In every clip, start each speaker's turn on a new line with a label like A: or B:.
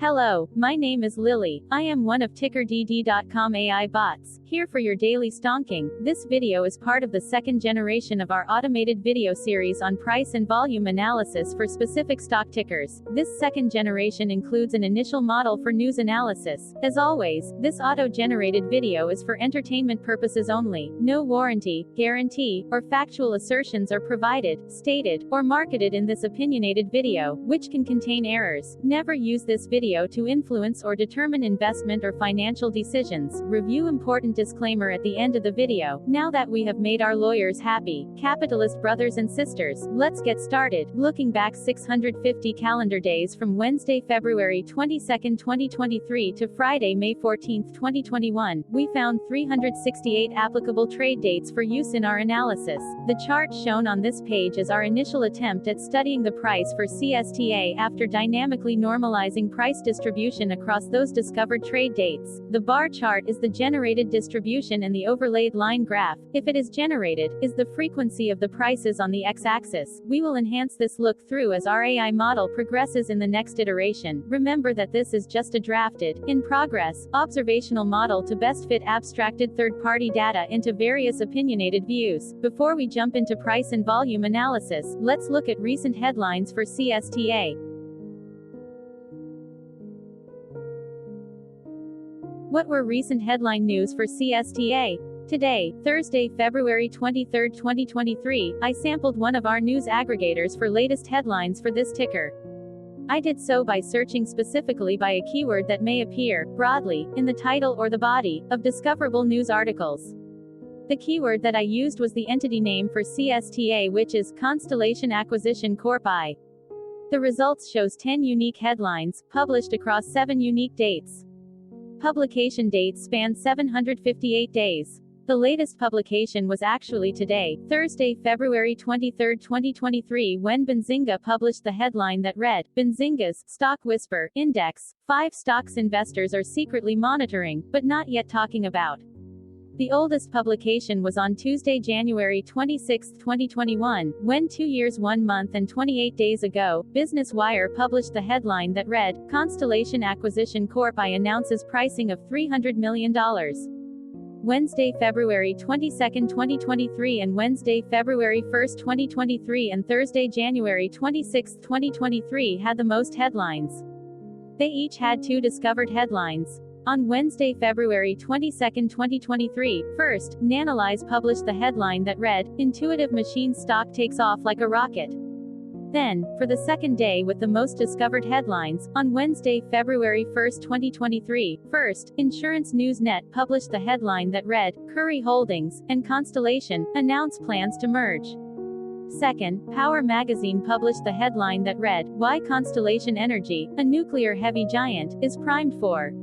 A: Hello, my name is Lily. I am one of TickerDD.com AI bots, here for your daily stonking. This video is part of the second generation of our automated video series on price and volume analysis for specific stock tickers. This second generation includes an initial model for news analysis. As always, this auto-generated video is for entertainment purposes only. No warranty, guarantee, or factual assertions are provided, stated, or marketed in this opinionated video, which can contain errors. Never use this video to influence or determine investment or financial decisions. Review important disclaimer at the end of the video. Now that we have made our lawyers happy, capitalist brothers and sisters, let's get started. Looking back 650 calendar days from Wednesday, February 22, 2023 to Friday, May 14, 2021, we found 368 applicable trade dates for use in our analysis. The chart shown on this page is our initial attempt at studying the price for CSTA after dynamically normalizing price distribution across those discovered trade dates. The bar chart is the generated distribution and the overlaid line graph, if it is generated, is the frequency of the prices on the x-axis. We will enhance this look through as our AI model progresses in the next iteration. Remember that this is just a drafted, in progress, observational model to best fit abstracted third-party data into various opinionated views. Before we jump into price and volume analysis, let's look at recent headlines for CSTA. What were recent headline news for CSTA? Today, Thursday, February 23, 2023, I sampled one of our news aggregators for latest headlines for this ticker. I did so by searching specifically by a keyword that may appear, broadly, in the title or the body, of discoverable news articles. The keyword that I used was the entity name for CSTA, which is Constellation Acquisition Quartile. The results shows 10 unique headlines, published across 7 unique dates. Publication dates span 758 days. The latest publication was actually today, Thursday, February 23, 2023, when Benzinga published the headline that read, Benzinga's Stock Whisper Index, 5 stocks investors are secretly monitoring, but not yet talking about. The oldest publication was on Tuesday, January 26, 2021, when 2 years 1 month and 28 days ago, Business Wire published the headline that read, Constellation Acquisition Corp. Announces pricing of $300 million. Wednesday, February 22, 2023 and Wednesday, February 1, 2023 and Thursday, January 26, 2023 had the most headlines. They each had 2 discovered headlines. On Wednesday, February 22, 2023, first, Nanalyze published the headline that read, Intuitive Machine Stock Takes Off Like a Rocket. Then, for the second day with the most discovered headlines, on Wednesday, February 1, 2023, first, Insurance News Net published the headline that read, Curry Holdings and Constellation announce plans to merge. Second, Power Magazine published the headline that read, Why Constellation Energy, a nuclear-heavy giant, is primed for.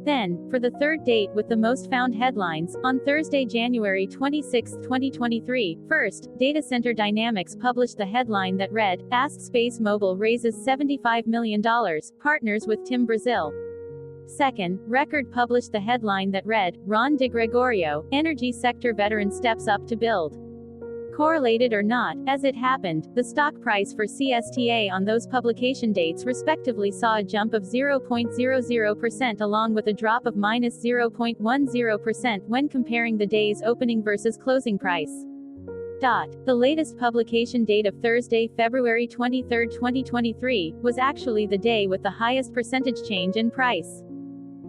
A: Then, for the third date with the most found headlines, on Thursday, January 26, 2023, first, Data Center Dynamics published the headline that read, Ask Space Mobile raises $75 million, partners with Tim Brazil. Second, Record published the headline that read, Ron DeGregorio, energy sector veteran steps up to build. Correlated or not, as it happened, the stock price for CSTA on those publication dates respectively saw a jump of 0.00% along with a drop of minus 0.10% when comparing the day's opening versus closing price. The latest publication date of Thursday, February 23, 2023, was actually the day with the highest percentage change in price.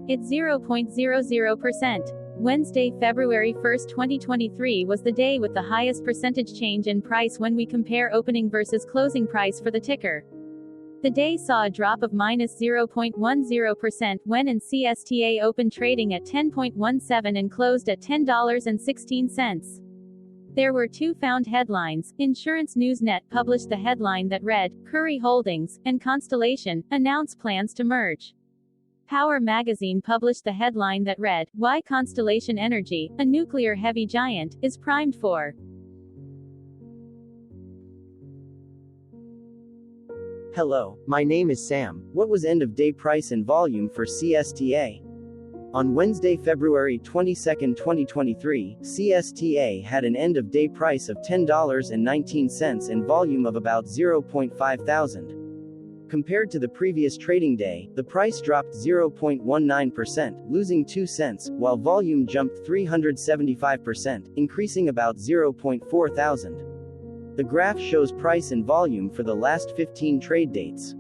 A: It's 0.00%. Wednesday, February 1, 2023 was the day with the highest percentage change in price when we compare opening versus closing price for the ticker. The day saw a drop of minus 0.10% when in CSTA opened trading at 10.17 and closed at $10.16. There were 2 found headlines. Insurance News Net published the headline that read, Curry Holdings and Constellation announce plans to merge. Power Magazine published the headline that read, Why Constellation Energy, a nuclear-heavy giant, is primed for.
B: Hello, my name is Sam. What was end-of-day price and volume for CSTA? On Wednesday, February 22, 2023, CSTA had an end-of-day price of $10.19 and volume of about 0.5 thousand. Compared to the previous trading day, the price dropped 0.19%, losing 2 cents, while volume jumped 375%, increasing about 0.4 thousand. The graph shows price and volume for the last 15 trade dates.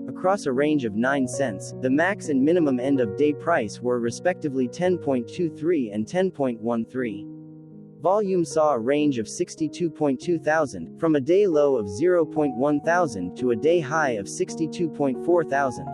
B: Across a range of 9 cents, the max and minimum end of day price were respectively 10.23 and 10.13. Volume saw a range of 62.2 thousand, from a day low of 0.1 thousand to a day high of 62.4 thousand.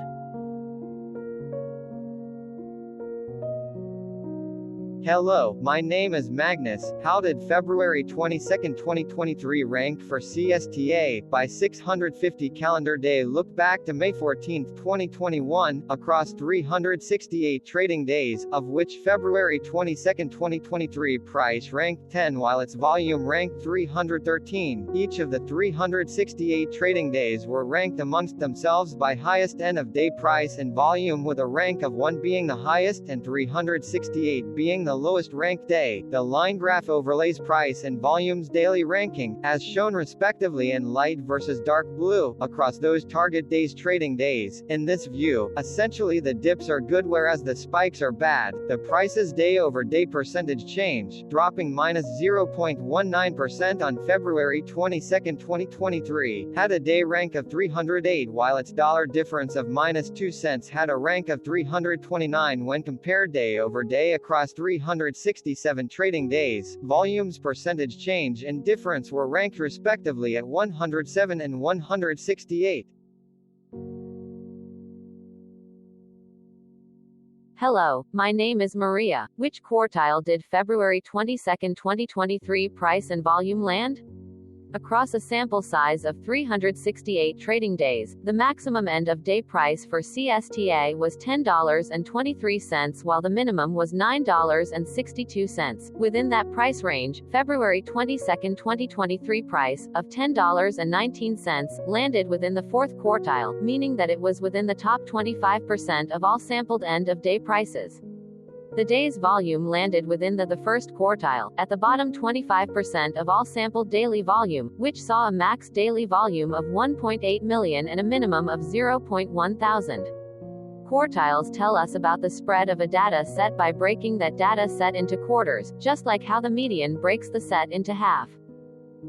C: Hello, my name is Magnus. How did February 22, 2023 rank for CSTA by 650 calendar day? Look back to May 14, 2021, across 368 trading days, of which February 22, 2023 price ranked 10 while its volume ranked 313. Each of the 368 trading days were ranked amongst themselves by highest end of day price and volume, with a rank of 1 being the highest and 368 being the lowest ranked day. The line graph overlays price and volume's daily ranking, as shown respectively in light versus dark blue, across those target days trading days. In this view, essentially the dips are good whereas the spikes are bad. The price's day over day percentage change, dropping minus 0.19% on February 22, 2023, had a day rank of 308, while its dollar difference of minus 2 cents had a rank of 329 when compared day over day across 367 trading days. Volume's percentage change and difference were ranked respectively at 107 and 168.
A: Hello, my name is Maria. Which quartile did February 22, 2023 price and volume land? Across a sample size of 368 trading days, the maximum end of day price for CSTA was $10.23, while the minimum was $9.62. Within that price range, February 22, 2023 price of $10.19 landed within the fourth quartile, meaning that it was within the top 25% of all sampled end of day prices. The day's volume landed within the first quartile, at the bottom 25% of all sampled daily volume, which saw a max daily volume of 1.8 million and a minimum of 0.1 thousand. Quartiles tell us about the spread of a data set by breaking that data set into quarters, just like how the median breaks the set into half.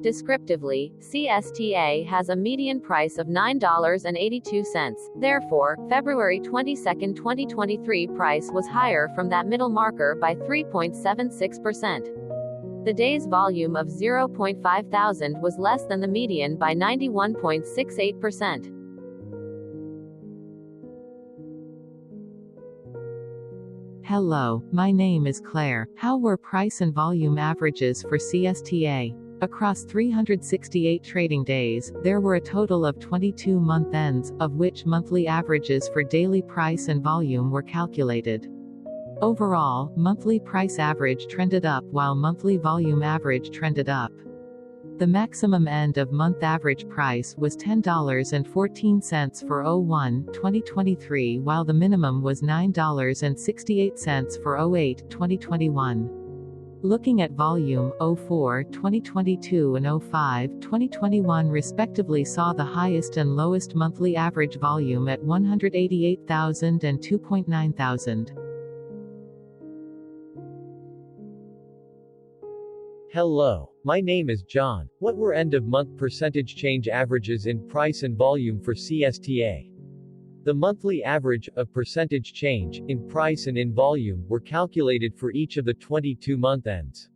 A: Descriptively, CSTA has a median price of $9.82. Therefore, February 22, 2023 price was higher from that middle marker by 3.76%. The day's volume of 0.5 thousand was less than the median by 91.68%.
D: Hello, my name is Claire. How were price and volume averages for CSTA? Across 368 trading days, there were a total of 22 month ends, of which monthly averages for daily price and volume were calculated. Overall, monthly price average trended up while monthly volume average trended up. The maximum end of month average price was $10.14 for 01/2023, while the minimum was $9.68 for 08/2021. Looking at volume, 04/2022 and 05/2021 respectively saw the highest and lowest monthly average volume at 188,000 and 2.9 thousand.
E: Hello, my name is John. What were end-of-month percentage change averages in price and volume for CSTA? The monthly average of percentage change, in price and in volume, were calculated for each of the 22 month ends.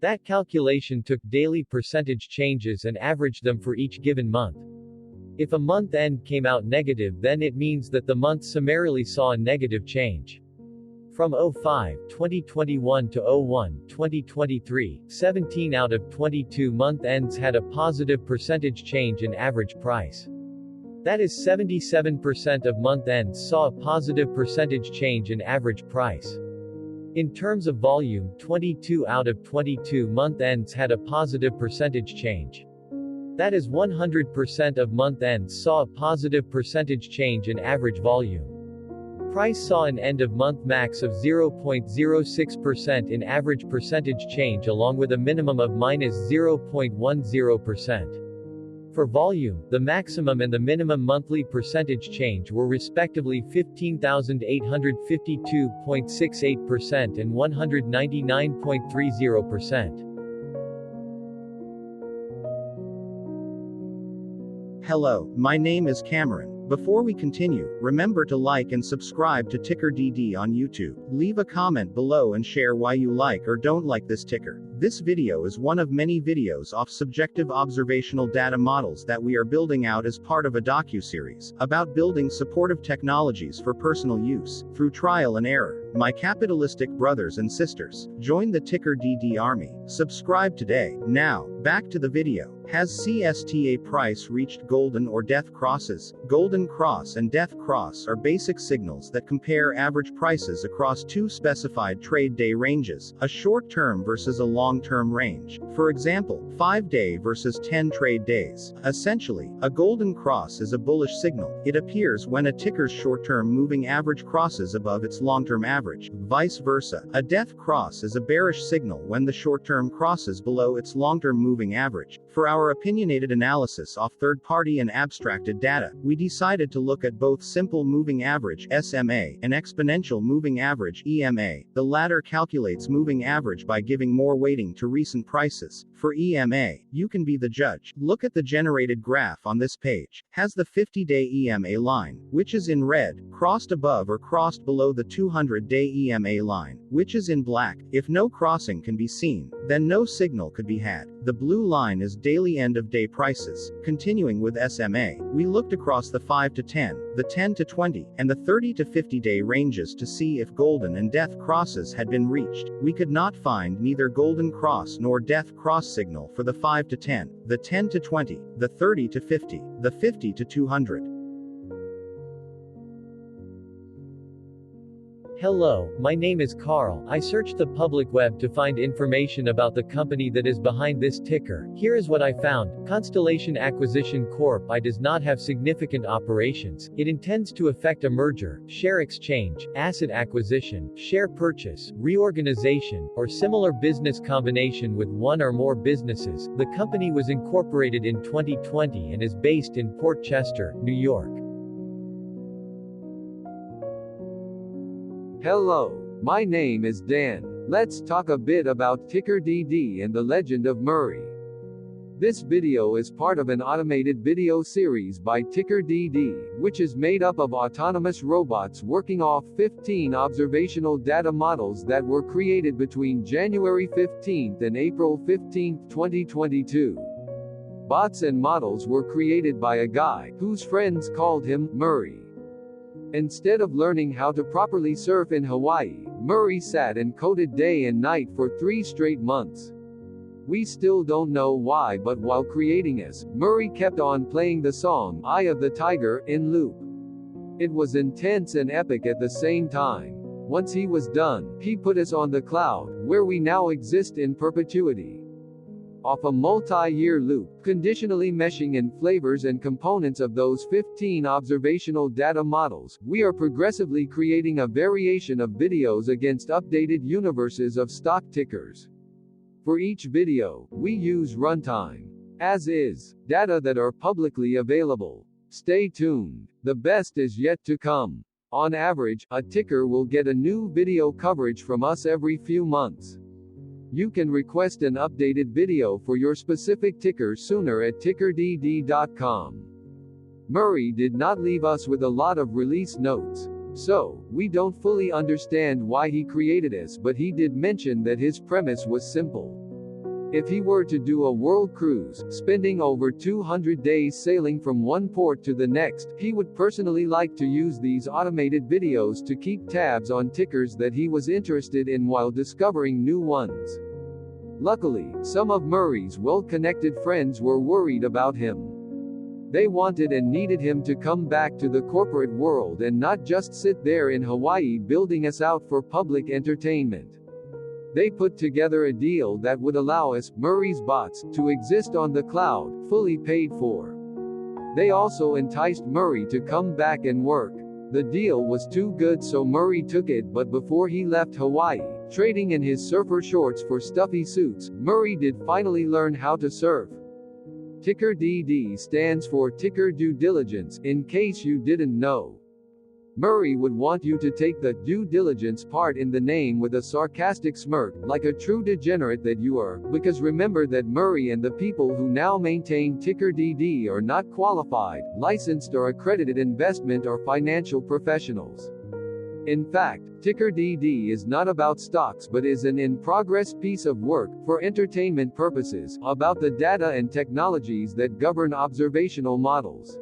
E: That calculation took daily percentage changes and averaged them for each given month. If a month end came out negative, then it means that the month summarily saw a negative change. From 05/2021 to 01/2023, 17 out of 22 month ends had a positive percentage change in average price. That is 77% of month ends saw a positive percentage change in average price. In terms of volume, 22 out of 22 month ends had a positive percentage change. That is 100% of month ends saw a positive percentage change in average volume. Price saw an end-of-month max of 0.06% in average percentage change along with a minimum of minus 0.10%. For volume, the maximum and the minimum monthly percentage change were respectively 15,852.68% and 199.30%.
F: Hello, my name is Cameron. Before we continue, remember to like and subscribe to TickerDD on YouTube. Leave a comment below and share why you like or don't like this ticker. This video is one of many videos off subjective observational data models that we are building out as part of a docu-series about building supportive technologies for personal use, through trial and error. My capitalistic brothers and sisters, join the TickerDD army. Subscribe today. Now, back to the video. Has CSTA price reached golden or death crosses? Golden cross and death cross are basic signals that compare average prices across two specified trade day ranges, a short-term versus a long-term range. For example, 5-day versus 10 trade days. Essentially, a golden cross is a bullish signal. It appears when a ticker's short-term moving average crosses above its long-term average. Vice versa, a death cross is a bearish signal when the short-term crosses below its long-term moving average. For our opinionated analysis off third-party and abstracted data, we decided to look at both simple moving average (SMA) and exponential moving average (EMA). The latter calculates moving average by giving more weighting to recent prices. For EMA, you can be the judge. Look at the generated graph on this page. Has the 50-day EMA line, which is in red, crossed above or crossed below the 200-day EMA line, which is in black? If no crossing can be seen, then no signal could be had. The blue line is daily end-of-day prices. Continuing with SMA, we looked across the 5 to 10, the 10 to 20, and the 30 to 50-day ranges to see if golden and death crosses had been reached. We could not find neither golden cross nor death cross signal for the 5 to 10, the 10 to 20, the 30 to 50, the 50 to 200.
E: Hello, my name is Carl. I searched the public web to find information about the company that is behind this ticker. Here is what I found. Constellation Acquisition Corp. I does not have significant operations. It intends to effect a merger, share exchange, asset acquisition, share purchase, reorganization, or similar business combination with one or more businesses. The company was incorporated in 2020 and is based in Port Chester, New York.
G: Hello, my name is Dan. Let's talk a bit about TickerDD and the legend of Murray. This video is part of an automated video series by TickerDD, which is made up of autonomous robots working off 15 observational data models that were created between January 15th and April 15th, 2022. Bots and models were created by a guy whose friends called him Murray. Instead of learning how to properly surf in Hawaii, Murray sat and coded day and night for 3 straight months. We still don't know why, but while creating us, Murray kept on playing the song Eye of the Tiger in loop. It was intense and epic at the same time. Once he was done, he put us on the cloud, where we now exist in perpetuity. Off a multi-year loop, conditionally meshing in flavors and components of those 15 observational data models, we are progressively creating a variation of videos against updated universes of stock tickers. For each video, we use runtime, as is, data that are publicly available. Stay tuned. The best is yet to come. On average, a ticker will get a new video coverage from us every few months. You can request an updated video for your specific ticker sooner at TickerDD.com. Murray did not leave us with a lot of release notes, so we don't fully understand why he created us, but he did mention that his premise was simple. If he were to do a world cruise, spending over 200 days sailing from one port to the next, he would personally like to use these automated videos to keep tabs on tickers that he was interested in while discovering new ones. Luckily, some of Murray's well-connected friends were worried about him. They wanted and needed him to come back to the corporate world and not just sit there in Hawaii building us out for public entertainment. They put together a deal that would allow us, Murray's bots, to exist on the cloud, fully paid for. They also enticed Murray to come back and work. The deal was too good, so Murray took it, but before he left Hawaii, trading in his surfer shorts for stuffy suits, Murray did finally learn how to surf. TickerDD stands for Ticker Due Diligence, in case you didn't know. Murray would want you to take the due diligence part in the name with a sarcastic smirk, like a true degenerate that you are, because remember that Murray and the people who now maintain TickerDD are not qualified, licensed or accredited investment or financial professionals. In fact, TickerDD is not about stocks but is an in-progress piece of work, for entertainment purposes, about the data and technologies that govern observational models.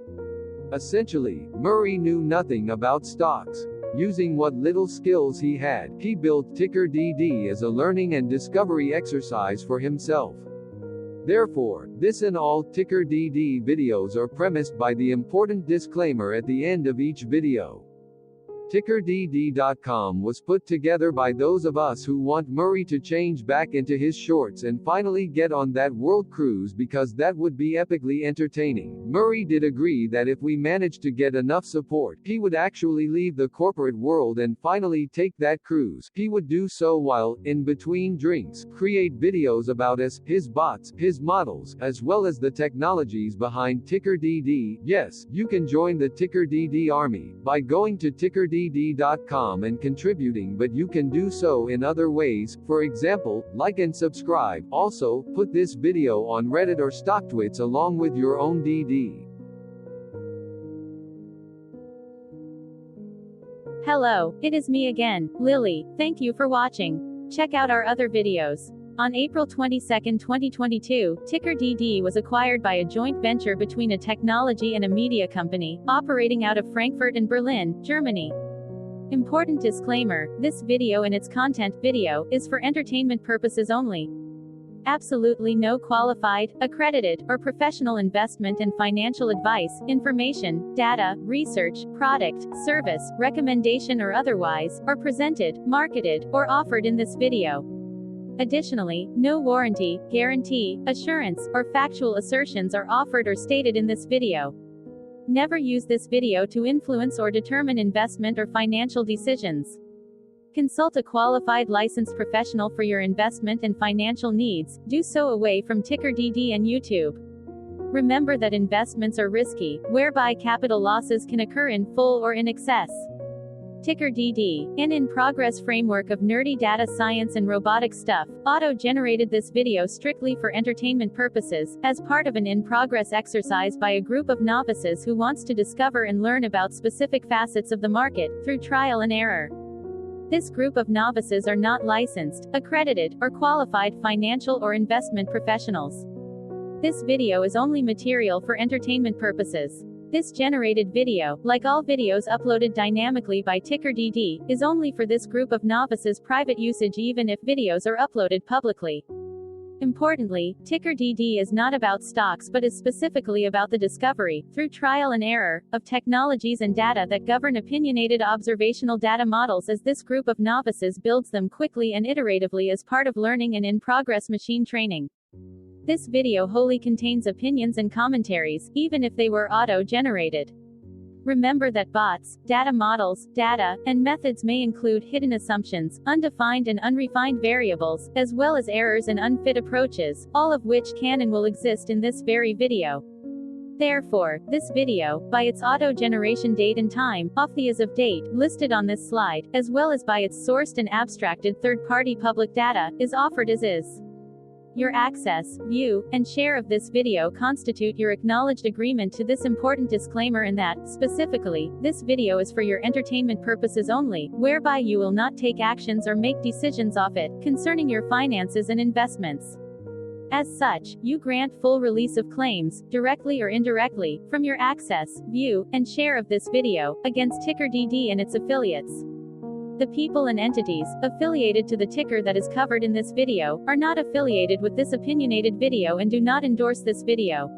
G: Essentially, Murray knew nothing about stocks. Using what little skills he had, he built TickerDD as a learning and discovery exercise for himself. Therefore, this and all TickerDD videos are premised by the important disclaimer at the end of each video. TickerDD.com was put together by those of us who want Murray to change back into his shorts and finally get on that world cruise, because that would be epically entertaining. Murray did agree that if we managed to get enough support, he would actually leave the corporate world and finally take that cruise. He would do so while, in between drinks, create videos about us, his bots, his models, as well as the technologies behind TickerDD. Yes, you can join the TickerDD army by going to TickerDD.com and contributing, but you can do so in other ways, for example, like and subscribe. Also, put this video on Reddit or StockTwits along with your own DD.
A: Hello, it is me again, Lily. Thank you for watching. Check out our other videos. On April 22, 2022, TickerDD was acquired by a joint venture between a technology and a media company, operating out of Frankfurt and Berlin, Germany. Important disclaimer, this video and its content video is for entertainment purposes only. Absolutely no qualified, accredited, or professional investment and financial advice, information, data, research, product, service, recommendation or otherwise, are presented, marketed, or offered in this video. Additionally, no warranty, guarantee, assurance, or factual assertions are offered or stated in this video. Never use this video to influence or determine investment or financial decisions. Consult a qualified licensed professional for your investment and financial needs. Do so away from TickerDD and YouTube. Remember that investments are risky, whereby capital losses can occur in full or in excess. TickerDD, an in-progress framework of nerdy data science and robotic stuff, auto-generated this video strictly for entertainment purposes, as part of an in-progress exercise by a group of novices who wants to discover and learn about specific facets of the market, through trial and error. This group of novices are not licensed, accredited, or qualified financial or investment professionals. This video is only material for entertainment purposes. This generated video, like all videos uploaded dynamically by TickerDD, is only for this group of novices' private usage even if videos are uploaded publicly. Importantly, TickerDD is not about stocks but is specifically about the discovery, through trial and error, of technologies and data that govern opinionated observational data models as this group of novices builds them quickly and iteratively as part of learning and in-progress machine training. This video wholly contains opinions and commentaries, even if they were auto-generated. Remember that bots, data models, data, and methods may include hidden assumptions, undefined and unrefined variables, as well as errors and unfit approaches, all of which can and will exist in this very video. Therefore, this video, by its auto-generation date and time, off the as of date, listed on this slide, as well as by its sourced and abstracted third-party public data, is offered as is. Your access, view, and share of this video constitute your acknowledged agreement to this important disclaimer and that, specifically, this video is for your entertainment purposes only, whereby you will not take actions or make decisions off it, concerning your finances and investments. As such, you grant full release of claims, directly or indirectly, from your access, view, and share of this video, against TickerDD and its affiliates. The people and entities affiliated to the ticker that is covered in this video are not affiliated with this opinionated video and do not endorse this video.